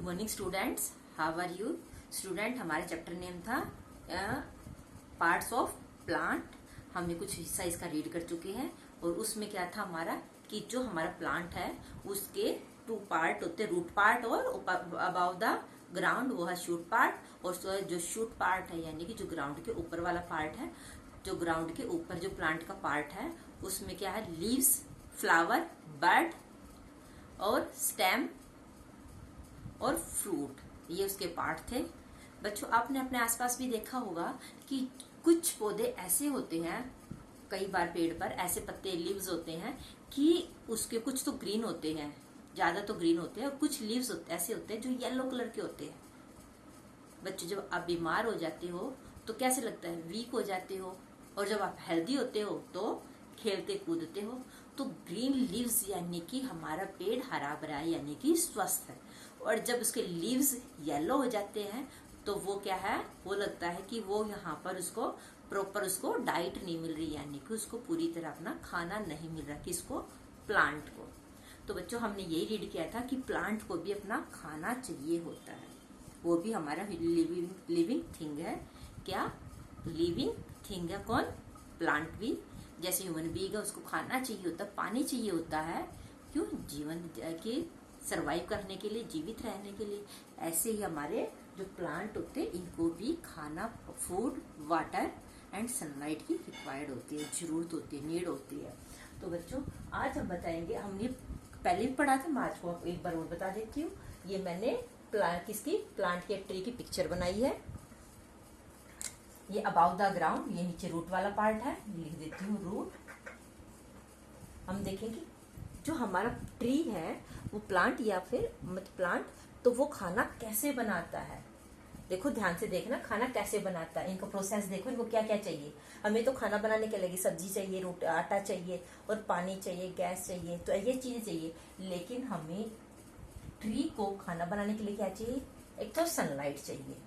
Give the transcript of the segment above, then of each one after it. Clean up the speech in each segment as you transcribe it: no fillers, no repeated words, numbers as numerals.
Morning students, how are you student. हमारे chapter name था parts of plant. हमने कुछ हिस्सा इसका रीड कर चुके हैं और उसमें क्या था हमारा कि जो हमारा प्लांट है उसके टू पार्ट होते हैं, रूट पार्ट और अबाउ द ग्राउंड वो है शूट पार्ट। और जो शूट पार्ट है यानी कि जो ग्राउंड के ऊपर वाला पार्ट है, जो ग्राउंड के ऊपर जो प्लांट का पार्ट है उसमें क्या है, लीव्स, फ्लावर, बड और स्टेम और फ्रूट, ये उसके पार्ट थे। बच्चों आपने अपने आसपास भी देखा होगा कि कुछ पौधे ऐसे होते हैं, कई बार पेड़ पर ऐसे पत्ते लीव्स होते हैं कि उसके कुछ तो ग्रीन होते हैं, ज्यादा तो ग्रीन होते हैं, और कुछ लीव्स ऐसे होते हैं जो येलो कलर के होते हैं। बच्चों जब आप बीमार हो जाते हो तो कैसे लगता है, वीक हो जाते हो, और जब आप हेल्दी होते हो तो खेलते कूदते हो। तो ग्रीन लीव्स यानी कि हमारा पेड़ हरा भरा यानी कि स्वस्थ है, और जब उसके लीव्स येलो हो जाते हैं तो वो क्या है, वो लगता है कि वो यहाँ पर उसको प्रॉपर उसको डाइट नहीं मिल रही, यानी कि उसको पूरी तरह अपना खाना नहीं मिल रहा, किसको, प्लांट को। तो बच्चों हमने यही रीड किया था कि प्लांट को भी अपना खाना चाहिए होता है, वो भी हमारा लिविंग थिंग है। क्या लिविंग थिंग है, कौन, प्लांट भी। जैसे ह्यूमन बीइंग है, उसको खाना चाहिए होता है, पानी चाहिए होता है, क्यों, जीवन के सरवाइव करने के लिए, जीवित रहने के लिए। ऐसे ही हमारे जो प्लांट होते हैं इनको भी खाना, फूड, वाटर एंड सनलाइट की रिक्वायर्ड होती है, जरूरत होती है, नीड होती है। तो बच्चों आज हम बताएंगे, हमने पहले भी पढ़ा था, मैं आज को एक बार और बता देती हूँ। ये मैंने किसकी, प्लांट के ट्री की पिक्चर बनाई है। ये अबाउट द ग्राउंड, ये नीचे रूट वाला पार्ट है, लिख देती हूँ रूट। हम देखेंगे जो हमारा ट्री है वो प्लांट या फिर मत प्लांट, तो वो खाना कैसे बनाता है। देखो ध्यान से देखना, खाना कैसे बनाता है, इनका प्रोसेस देखो, इनको क्या क्या चाहिए। हमें तो खाना बनाने के लिए सब्जी चाहिए, रोटी, आटा चाहिए, और पानी चाहिए, गैस चाहिए, तो ये चीजें चाहिए। लेकिन हमें ट्री को खाना बनाने के लिए क्या चाहिए, एक तो सनलाइट चाहिए,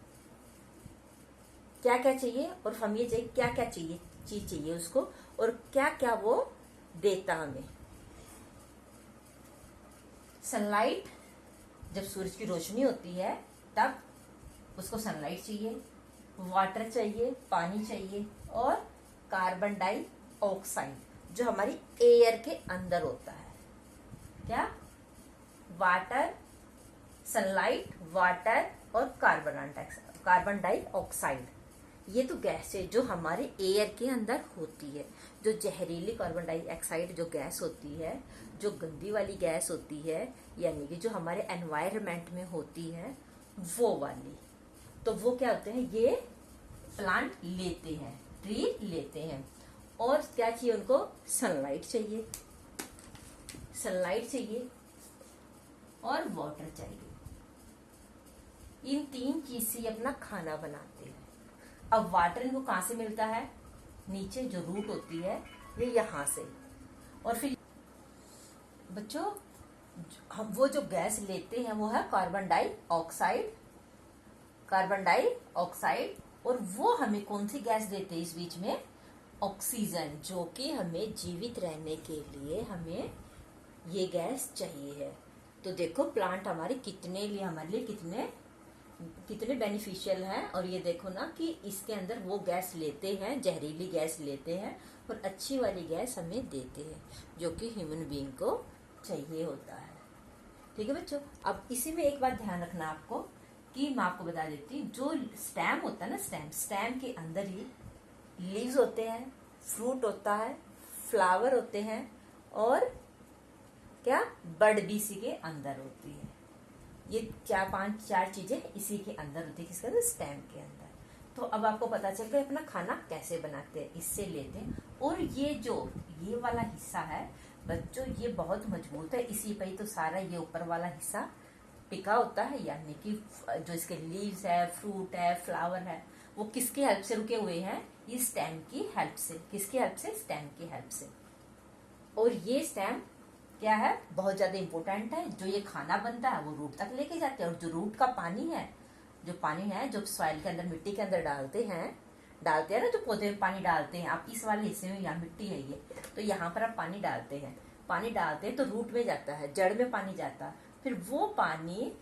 क्या क्या चाहिए, और हम ये चाहिए क्या क्या चाहिए, चीज चाहिए उसको, और क्या क्या वो देता हमें। सनलाइट, जब सूरज की रोशनी होती है तब उसको सनलाइट चाहिए, वाटर चाहिए, पानी चाहिए, और कार्बन डाइऑक्साइड जो हमारी एयर के अंदर होता है। क्या, वाटर, सनलाइट, वाटर और कार्बन डाइऑक्साइड, ये तो गैस है जो हमारे एयर के अंदर होती है। जो जहरीली कार्बन डाइऑक्साइड जो गैस होती है, जो गंदी वाली गैस होती है, यानी कि जो हमारे एनवायरनमेंट में होती है वो वाली, तो वो क्या होते हैं, ये प्लांट लेते हैं, ट्री लेते हैं। और क्या चाहिए उनको, सनलाइट चाहिए, सनलाइट चाहिए और वाटर चाहिए। इन तीन चीज से अपना खाना बनाते हैं। अब वाटर इनको कहां से मिलता है, नीचे जो रूट होती है ये यहां से, और फिर बच्चों हम वो जो गैस लेते हैं वो है कार्बन डाइऑक्साइड, कार्बन डाइऑक्साइड, और वो हमें कौन सी गैस देते हैं इस बीच में, ऑक्सीजन, जो कि हमें जीवित रहने के लिए हमें ये गैस चाहिए है। तो देखो प्लांट हमारे कितने लिए, हमारे लिए कितने कितने बेनिफिशियल हैं। और ये देखो ना कि इसके अंदर वो गैस लेते हैं, जहरीली गैस लेते हैं, और अच्छी वाली गैस हमें देते हैं जो कि ह्यूमन बीइंग को चाहिए होता है। ठीक है बच्चों, अब इसी में एक बात ध्यान रखना आपको, कि मैं आपको बता देती हूँ, जो स्टेम होता है ना, स्टेम के अंदर ही लीव्स होते हैं, फ्रूट होता है, फ्लावर होते हैं, और क्या, बड भी इसी के अंदर होती है। ये चार चीजें इसी के अंदर होती है, किसके अंदर, स्टेम के अंदर। तो अब आपको पता चल गया अपना खाना कैसे बनाते हैं, इससे लेते हैं। और ये जो ये वाला हिस्सा है बच्चों, ये बहुत मजबूत है, इसी पर ही तो सारा ये ऊपर वाला हिस्सा टिका होता है, यानी कि जो इसके लीव्स है, फ्रूट है, फ्लावर है, वो किसकी हेल्प से रुके हुए हैं, ये स्टेम की हेल्प से। किसकी हेल्प से, स्टेम की हेल्प से। और ये स्टेम क्या है, बहुत ज्यादा इंपॉर्टेंट है। जो ये खाना बनता है वो रूट तक लेके जाते हैं, और जो रूट का पानी है, जो पानी है जो सॉइल के अंदर, मिट्टी के अंदर डालते हैं ना, जो पौधे में पानी डालते हैं आप, इस वाले हिस्से में, यहाँ मिट्टी है ये, तो यहाँ पर आप पानी डालते हैं तो रूट में जाता है, जड़ में पानी जाता है, फिर वो पानी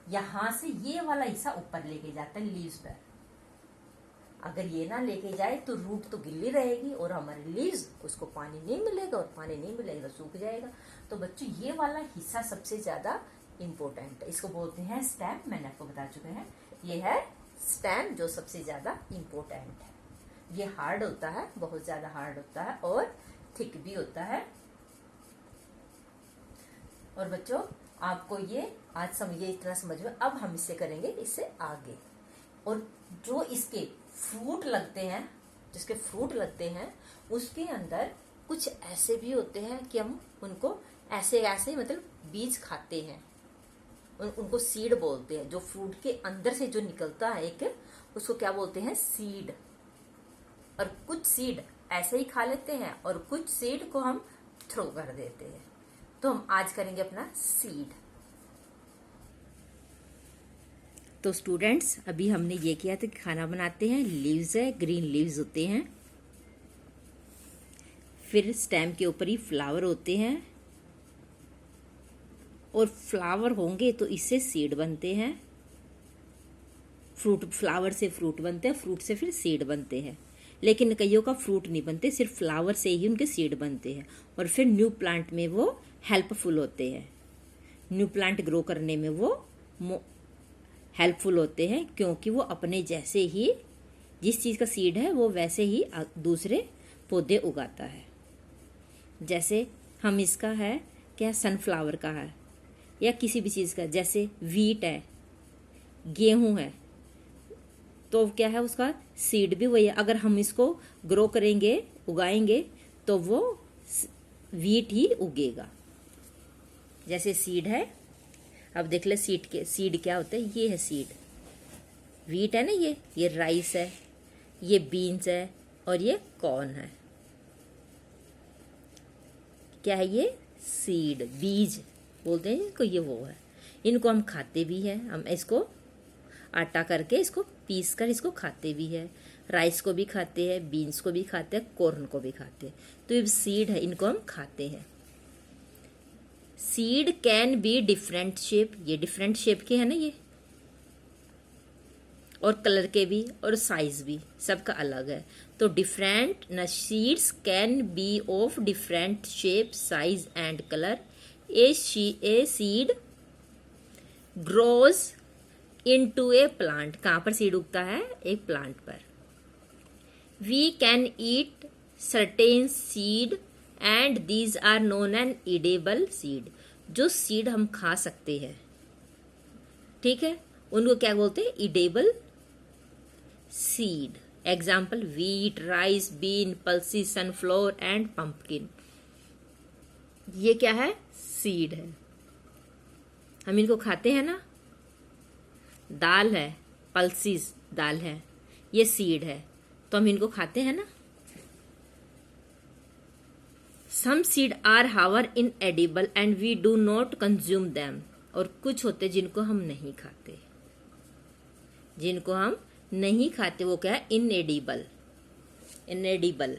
यहां से ये वाला हिस्सा ऊपर लेके जाता है लीव्स पर। अगर ये ना लेके जाए तो रूट तो गिल्ली रहेगी और हमारे लीव्स उसको पानी नहीं मिलेगा, और पानी नहीं मिलेगा तो सूख जाएगा। तो बच्चों ये वाला हिस्सा सबसे ज्यादा इम्पोर्टेंट है, इसको बोलते हैं स्टेम। मैंने आपको बता चुके हैं, ये है स्टेम जो सबसे ज्यादा इम्पोर्टेंट है। ये हार्ड होता है, बहुत ज्यादा हार्ड होता है और थिक भी होता है। और बच्चों आपको ये आज समझिए, इतना समझ में। अब हम इससे करेंगे इससे आगे। और जो इसके फ्रूट लगते हैं, जिसके फ्रूट लगते हैं उसके अंदर कुछ ऐसे भी होते हैं कि हम उनको ऐसे ऐसे मतलब बीज खाते हैं, उनको सीड बोलते हैं। जो फ्रूट के अंदर से जो निकलता है एक, उसको क्या बोलते हैं, सीड। और कुछ सीड ऐसे ही खा लेते हैं और कुछ सीड को हम थ्रो कर देते हैं। तो हम आज करेंगे अपना सीड। तो स्टूडेंट्स अभी हमने ये किया था कि खाना बनाते हैं, लीव्स है, ग्रीन लीव्स होते हैं, फिर स्टेम के ऊपर ही फ्लावर होते हैं, और फ्लावर होंगे तो इससे सीड बनते हैं। फ्रूट, फ्लावर से फ्रूट बनते हैं, फ्रूट से फिर सीड बनते हैं। लेकिन कईयों का फ्रूट नहीं बनते, सिर्फ फ्लावर से ही उनके सीड बनते हैं, और फिर न्यू प्लांट में वो हेल्पफुल होते हैं। न्यू प्लांट ग्रो करने में वो हेल्पफुल होते हैं, क्योंकि वो अपने जैसे ही, जिस चीज़ का सीड है वो वैसे ही दूसरे पौधे उगाता है। जैसे हम इसका है क्या, सनफ्लावर का है, या किसी भी चीज़ का, जैसे वीट है, गेहूं है, तो क्या है उसका सीड भी वही है। अगर हम इसको ग्रो करेंगे, उगाएंगे, तो वो वीट ही उगेगा। जैसे सीड है, अब देख ले सीड क्या होता है, ये है सीड। वीट है ना, ये राइस है, ये बीन्स है, और ये कॉर्न है। क्या है ये, सीड, बीज बोलते हैं इनको, ये वो है। इनको हम खाते भी हैं, हम इसको आटा करके इसको पीस कर इसको खाते भी है। राइस को भी खाते हैं, बीन्स को भी खाते हैं, कॉर्न को भी खाते हैं। तो ये सीड है, इनको हम खाते हैं। Seed can be different shape, ये डिफरेंट शेप के है ना ये, और कलर के भी और साइज भी सबका अलग है। तो डिफरेंट न seeds can be of different shape, size and colour. A seed grows into a plant. कहां पर सीड उगता है, एक प्लांट पर। We can eat certain seed and these are known an edible seed. जो सीड हम खा सकते हैं, ठीक है, उनको क्या बोलते हैं, edible seed. Example wheat, rice, bean, pulses, sunflower and pumpkin. ये क्या है, सीड है, हम इनको खाते हैं ना। दाल है, पल्सीज दाल है, ये सीड है, तो हम इनको खाते हैं ना। Some seed are however inedible and we do not consume them. और कुछ होते जिनको हम नहीं खाते, जिनको हम नहीं खाते वो क्या है, इनएडिबल, इनएडिबल,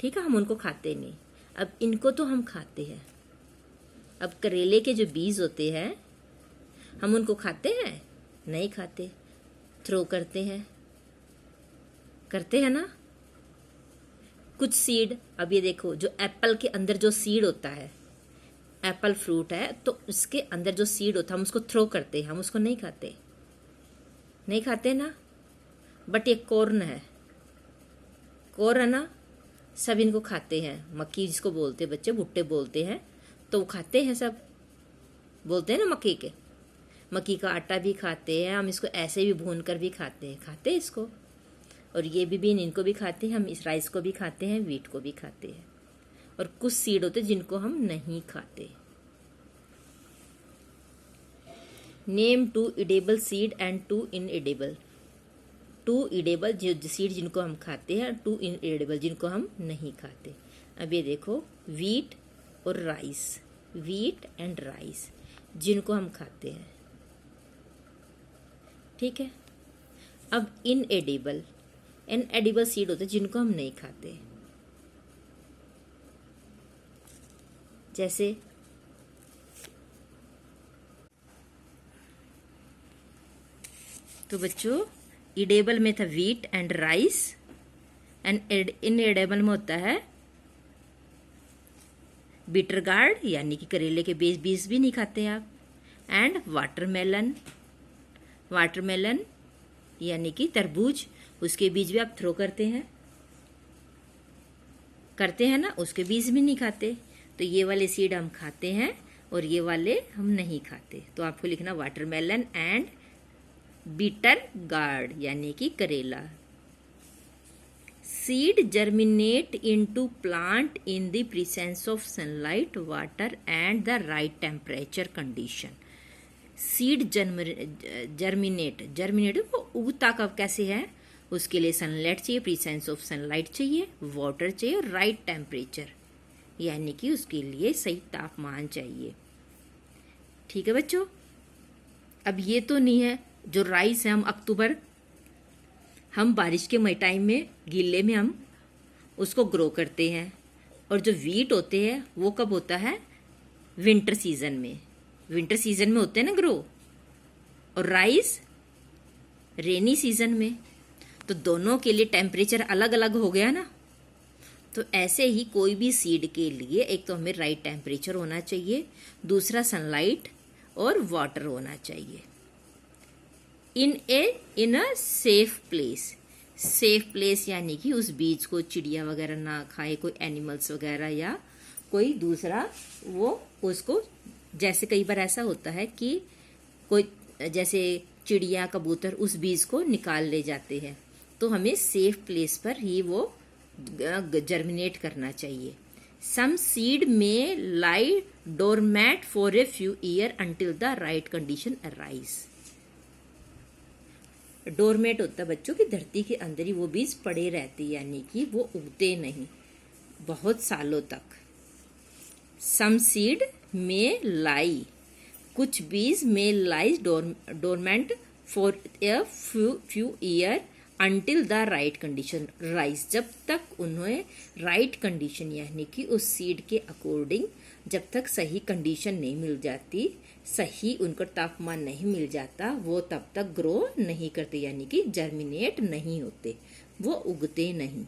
ठीक है, हम उनको खाते नहीं। अब इनको तो हम खाते हैं। अब करेले के जो बीज होते हैं, हम उनको खाते हैं, नहीं खाते, थ्रो करते हैं, करते हैं ना। कुछ सीड, अब ये देखो, जो एप्पल के अंदर जो सीड होता है, एप्पल फ्रूट है, तो उसके अंदर जो सीड होता है हम उसको थ्रो करते हैं, हम उसको नहीं खाते, नहीं खाते ना। बट ये कॉर्न है, कॉर्न है ना, सब इनको खाते हैं। मक्की जिसको बोलते हैं बच्चे, भुट्टे बोलते हैं, तो वो खाते हैं, सब बोलते हैं ना मक्की के। मक्की का आटा भी खाते हैं हम, इसको ऐसे भी भून कर भी खाते हैं, खाते हैं इसको। और ये भी बीन, इनको भी खाते हैं हम, इस राइस को भी खाते हैं, वीट को भी खाते हैं। और कुछ सीड होते हैं जिनको हम नहीं खाते। Name 2 edible seed and 2 इनएडिबल। 2 edible जो सीड जिनको हम खाते हैं, 2 इनएडिबल जिनको हम नहीं खाते। अब ये देखो, वीट और राइस, वीट एंड राइस जिनको हम खाते हैं, ठीक है। अब इनएडिबल, इनएडिबल सीड होते हैं जिनको हम नहीं खाते, जैसे तो बच्चों ईडेबल में था व्हीट एंड राइस, एंड इनएडेबल में होता है बीटर गार्ड यानी कि करेले के बीज भी नहीं खाते आप, एंड वाटरमेलन, वाटरमेलन यानी कि तरबूज, उसके बीज भी आप थ्रो करते हैं ना, उसके बीज भी नहीं खाते। तो ये वाले सीड हम खाते हैं और ये वाले हम नहीं खाते। तो आपको लिखना वाटरमेलन एंड बीटर गार्ड यानी कि करेला। Seed germinate into plant in the presence of sunlight, water and the right temperature condition. Seed germinate वो उगता कब कैसे है? उसके लिए सनलाइट चाहिए, प्रेजेंस ऑफ सनलाइट चाहिए, वाटर चाहिए और राइट टेम्परेचर यानी कि उसके लिए सही तापमान चाहिए। ठीक है बच्चों। अब ये तो नहीं है जो राइस है, हम बारिश के टाइम में गीले में हम उसको ग्रो करते हैं, और जो वीट होते हैं वो कब होता है? विंटर सीजन में होते हैं ना ग्रो, और राइस रेनी सीजन में। तो दोनों के लिए टेम्परेचर अलग अलग हो गया ना। तो ऐसे ही कोई भी सीड के लिए एक तो हमें राइट टेम्परेचर होना चाहिए, दूसरा सनलाइट और वाटर होना चाहिए इन अ सेफ प्लेस यानी कि उस बीज को चिड़िया वगैरह ना खाए, कोई एनिमल्स वगैरह या कोई दूसरा वो उसको, जैसे कई बार ऐसा होता है कि कोई जैसे चिड़िया कबूतर उस बीज को निकाल ले जाते हैं। तो हमें सेफ प्लेस पर ही वो जर्मिनेट करना चाहिए। सम सीड में lie dormant for a few year until the right condition arise. Dormant होता है बच्चों की धरती के अंदर ही वो बीज पड़े रहते हैं, यानी कि वो उगते नहीं बहुत सालों तक। सम सीड में लाई, कुछ बीज में lie dormant for a few year until the right condition rise, जब तक उन्हें राइट कंडीशन यानी कि उस सीड के अकॉर्डिंग जब तक सही कंडीशन नहीं मिल जाती, सही उनका तापमान नहीं मिल जाता, वो तब तक ग्रो नहीं करते यानी कि जर्मिनेट नहीं होते, वो उगते नहीं।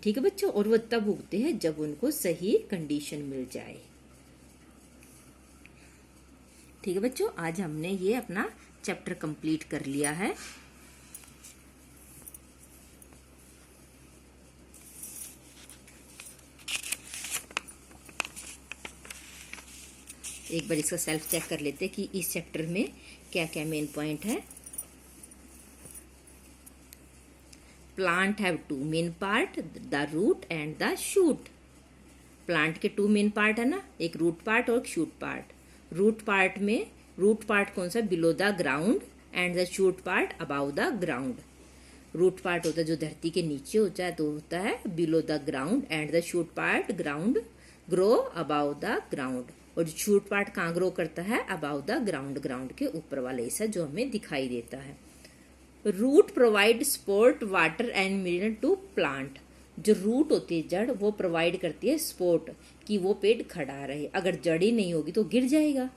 ठीक है बच्चों। और वो तब उगते हैं जब उनको सही कंडीशन मिल जाए। ठीक है बच्चों, आज हमने ये अपना चैप्टर कंप्लीट कर लिया है। एक बार इसका सेल्फ चेक कर लेते हैं कि इस चैप्टर में क्या क्या मेन पॉइंट है। Plant have two main part, the root and the shoot. Plant के 2 मेन पार्ट है ना, एक रूट पार्ट और शूट पार्ट। रूट पार्ट कौन सा? Below the ground, and the shoot part above the ground. Root part होता है जो धरती के नीचे होता है, तो होता है below the ground, and the shoot part ground grow about the ground. और जो शूट पार्ट कहाँ ग्रो करता है? अबाउ द ग्राउंड के ऊपर वाले हिस्सा जो हमें दिखाई देता है। Root provide support water and mineral to plant. जो रूट होती है जड़, वो प्रोवाइड करती है सपोर्ट कि वो पेड़ खड़ा रहे। अगर जड़ ही नहीं होगी तो गिर जाएगा,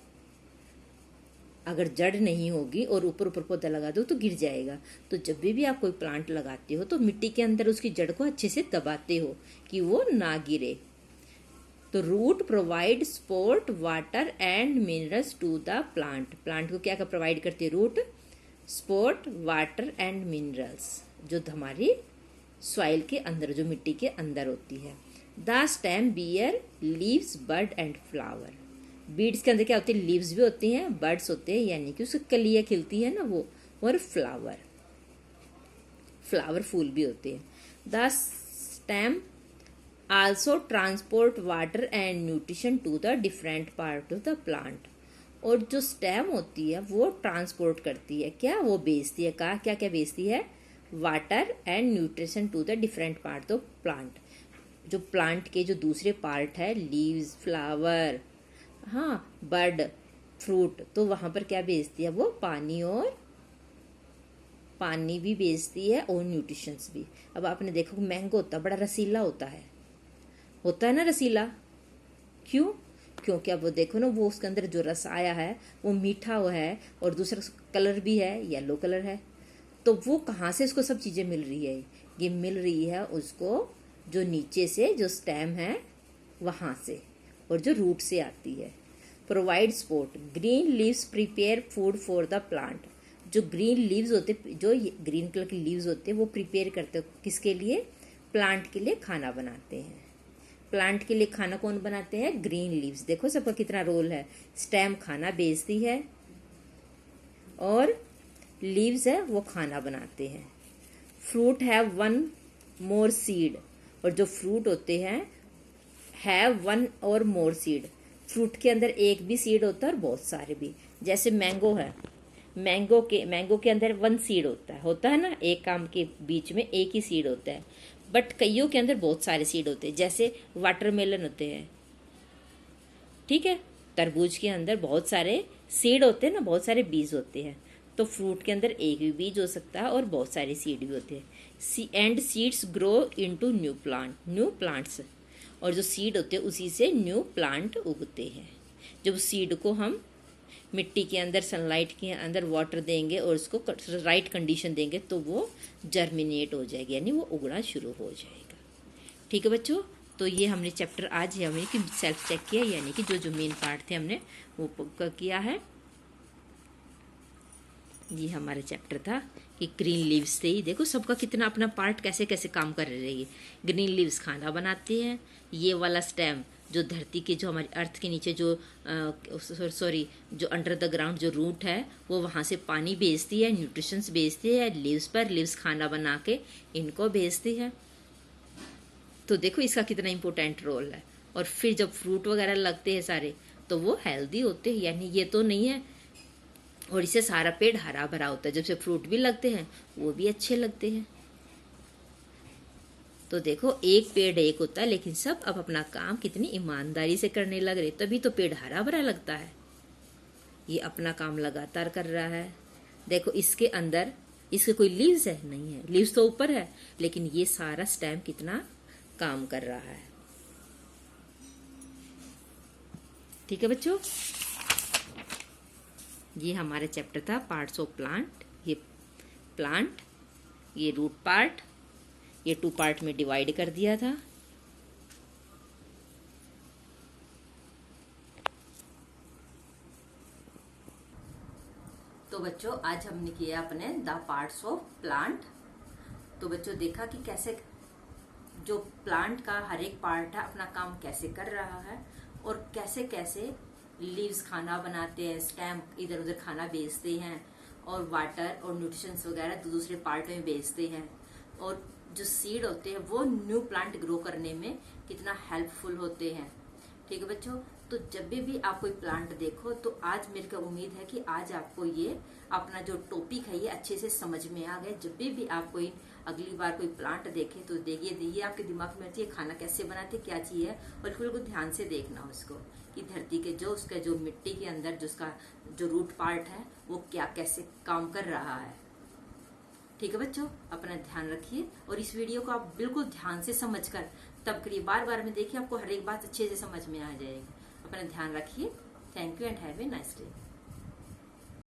अगर जड़ नहीं होगी और ऊपर पौधा लगा दो तो गिर जाएगा। तो जब भी आप कोई प्लांट लगाते हो तो मिट्टी के अंदर उसकी जड़ को अच्छे से दबाते हो कि वो ना गिरे। तो root provide support water and minerals to the plant. Plant को क्या प्रोवाइड करती है? Root, support, water and minerals, जो हमारी सॉइल के अंदर, जो मिट्टी के अंदर होती है। The stem bear leaves, bud and flower. बीड्स के अंदर क्या होती है? लीव्स भी होती हैं, बर्ड्स होते हैं यानी कि उसकी कलियां खिलती है ना वो, और फ्लावर फूल भी होते हैं। The stem also transport water and nutrition to the different part of the plant। और जो स्टेम होती है वो ट्रांसपोर्ट करती है, क्या वो बेचती है, क्या क्या बेचती है? Water and nutrition to the different part of plant. जो प्लांट के जो दूसरे पार्ट है, लीव्स, फ्लावर, हाँ, बर्ड, फ्रूट, तो वहां पर क्या बेचती है वो? पानी भी बेचती है और न्यूट्रिशंस भी। अब आपने देखो मैंगो होता है, बड़ा रसीला होता है ना रसीला। क्यों? क्योंकि अब वो देखो ना, वो उसके अंदर जो रस आया है वो मीठा हुआ है और दूसरा कलर भी है, येलो कलर है। तो वो कहाँ से उसको सब चीज़ें मिल रही है? ये मिल रही है उसको जो नीचे से जो स्टेम है वहाँ से, और जो रूट से आती है। Provide support, green leaves prepare food for the plant. जो ग्रीन लीव्स होते, जो ग्रीन कलर के लीव्स होते हैं वो प्रिपेयर करते हैं किसके लिए? प्लांट के लिए खाना बनाते हैं। प्लांट के लिए खाना कौन बनाते हैं? Green leaves. देखो सबका कितना रोल है। स्टेम खाना बेचती है और लीव्स है वो खाना बनाते हैं। Fruit have one more seed, और जो फ्रूट होते हैं हैव वन और मोर सीड। फ्रूट के अंदर एक भी सीड होता है और बहुत सारे भी। जैसे मैंगो है, मैंगो के अंदर वन सीड होता है ना, एक आम के बीच में एक ही सीड होता है, बट कईयों के अंदर बहुत सारे सीड होते हैं। जैसे वाटरमेलन होते हैं, ठीक है, तरबूज के अंदर बहुत सारे सीड होते हैं ना, बहुत सारे बीज होते हैं। तो फ्रूट के अंदर एक भी बीज हो सकता है और बहुत सारे सीड भी होते हैं। And seeds grow into new plants, और जो सीड होते हैं उसी से न्यू प्लांट उगते हैं। जब सीड को हम मिट्टी के अंदर, सनलाइट के अंदर वाटर देंगे और उसको राइट कंडीशन देंगे तो वो जर्मिनेट हो जाएगी, यानी वो उगना शुरू हो जाएगा। ठीक है बच्चों, तो ये हमने चैप्टर आज हमने कि सेल्फ चेक किया, यानी कि जो मेन पार्ट थे हमने वो किया है। ये हमारा चैप्टर था कि ग्रीन लीव्स से ही देखो सबका कितना अपना पार्ट कैसे कैसे काम कर रही है। ग्रीन लीव्स खाना बनाती हैं, ये वाला स्टेम जो धरती के, जो हमारी अर्थ के नीचे जो जो अंडर द ग्राउंड जो रूट है वो वहाँ से पानी भेजती है, न्यूट्रिशंस भेजती है लीव्स पर, लीव्स खाना बना के इनको भेजती है। तो देखो इसका कितना इम्पोर्टेंट रोल है। और फिर जब फ्रूट वगैरह लगते हैं सारे तो वो हेल्दी होते हैं, यानी ये तो नहीं है, और इससे सारा पेड़ हरा भरा होता है। जब से फ्रूट भी लगते हैं वो भी अच्छे लगते हैं। तो देखो एक पेड़ एक होता है, लेकिन सब अब अपना काम कितनी ईमानदारी से करने लग रहे, तभी तो पेड़ हरा भरा लगता है। ये अपना काम लगातार कर रहा है। देखो इसके अंदर इसके कोई लीव्स है? नहीं है, लीव्स तो ऊपर है, लेकिन ये सारा स्टेम कितना काम कर रहा है। ठीक है बच्चों, ये हमारा चैप्टर था पार्ट्स ऑफ प्लांट। ये प्लांट, ये रूट पार्ट, ये 2 पार्ट में डिवाइड कर दिया था। तो बच्चों आज हमने किया अपने द पार्ट्स ऑफ प्लांट। तो बच्चों देखा कि कैसे जो प्लांट का हर एक पार्ट है अपना काम कैसे कर रहा है, और कैसे कैसे लीव्स खाना बनाते हैं, स्टेम इधर उधर खाना बेचते हैं, और वाटर और न्यूट्रिशंस वगैरह दूसरे पार्ट में बेचते हैं, और जो सीड होते हैं वो न्यू प्लांट ग्रो करने में कितना हेल्पफुल होते हैं। ठीक है बच्चों, तो जब भी आप कोई प्लांट देखो तो आज मेरे को उम्मीद है कि आज आपको ये अपना जो टॉपिक है ये अच्छे से समझ में आ गए। जब भी आप कोई अगली बार कोई प्लांट देखे तो देखिए आपके दिमाग में आती है खाना कैसे बनाते, क्या चीज है, और बिल्कुल ध्यान से देखना उसको कि धरती के जो उसका जो मिट्टी के अंदर जो उसका जो रूट पार्ट है वो क्या कैसे काम कर रहा है। ठीक है बच्चों, अपना ध्यान रखिए और इस वीडियो को आप बिल्कुल ध्यान से समझकर तब करिए, बार बार में देखिए, आपको हर एक बात अच्छे से समझ में आ जाएगी। अपना ध्यान रखिए। Thank you and have a nice day.